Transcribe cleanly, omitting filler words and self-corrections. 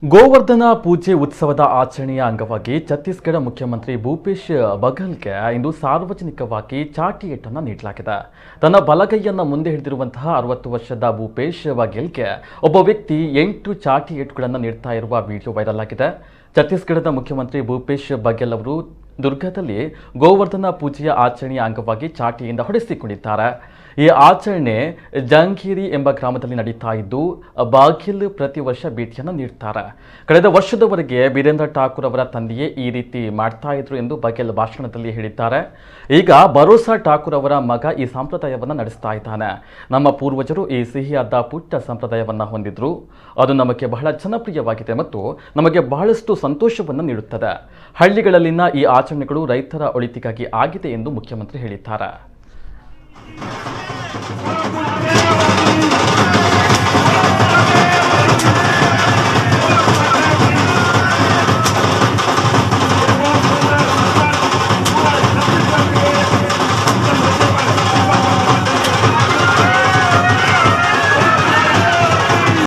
ಗೋವರ್ಧನ ಪೂಜೆ ಉತ್ಸವದ ಆಚರಣೆಯ ಅಂಗವಾಗಿ ಛತ್ತೀಸ್ಗಢ ಮುಖ್ಯಮಂತ್ರಿ ಭೂಪೇಶ್ ಬಘೇಲ್ಗೆ ಇಂದು ಸಾರ್ವಜನಿಕವಾಗಿ ಚಾಟಿ ಏಟನ್ನು ನೀಡಲಾಗಿದೆ. ತನ್ನ ಬಲಗೈಯನ್ನು ಮುಂದೆ ಹಿಡಿದಿರುವಂತಹ 60 ವರ್ಷದ ಭೂಪೇಶ್ ಬಘೇಲ್ಗೆ ಒಬ್ಬ ವ್ಯಕ್ತಿ 8 ಚಾಟಿ ಏಟುಗಳನ್ನು ನೀಡ್ತಾ ಇರುವ ವಿಡಿಯೋ ವೈರಲ್ ಆಗಿದೆ. ಛತ್ತೀಸ್ಗಢದ ಮುಖ್ಯಮಂತ್ರಿ ಭೂಪೇಶ್ ಬಘೇಲ್ ಅವರು ದುರ್ಗದಲ್ಲಿ ಗೋವರ್ಧನ ಪೂಜೆಯ ಆಚರಣೆಯ ಅಂಗವಾಗಿ ಚಾಟಿಯಿಂದ ಹೊಡೆಸಿಕೊಂಡಿದ್ದಾರೆ. ಈ ಆಚರಣೆ ಜಂಗೀರಿ ಎಂಬ ಗ್ರಾಮದಲ್ಲಿ ನಡೀತಾ ಇದ್ದು ಬಘೇಲ್ ಪ್ರತಿ ವರ್ಷ ಭೇಟಿಯನ್ನು ನೀಡುತ್ತಾರೆ. ಕಳೆದ ವರ್ಷದವರೆಗೆ ಬೀರೇಂದ್ರ ಠಾಕೂರ್ ಅವರ ತಂದೆಯೇ ಈ ರೀತಿ ಮಾಡ್ತಾ ಇದ್ರು ಎಂದು ಬಘೇಲ್ ಭಾಷಣದಲ್ಲಿ ಹೇಳಿದ್ದಾರೆ. ಈಗ ಭರೋಸಾ ಠಾಕೂರ್ ಅವರ ಮಗ ಈ ಸಂಪ್ರದಾಯವನ್ನು ನಡೆಸ್ತಾ ಇದ್ದಾನೆ. ನಮ್ಮ ಪೂರ್ವಜರು ಈ ಸಿಹಿಯಾದ ಪುಟ್ಟ ಸಂಪ್ರದಾಯವನ್ನು ಹೊಂದಿದ್ರು. ಅದು ನಮಗೆ ಬಹಳ ಜನಪ್ರಿಯವಾಗಿದೆ ಮತ್ತು ನಮಗೆ ಬಹಳಷ್ಟು ಸಂತೋಷವನ್ನು ನೀಡುತ್ತದೆ. ಹಳ್ಳಿಗಳಲ್ಲಿನ ಈ ಆಚರಣೆಗಳು ರೈತರ ಒಳಿತಿಗಾಗಿ ಆಗಿದೆ ಎಂದು ಮುಖ್ಯಮಂತ್ರಿ ಹೇಳಿದ್ದಾರೆ.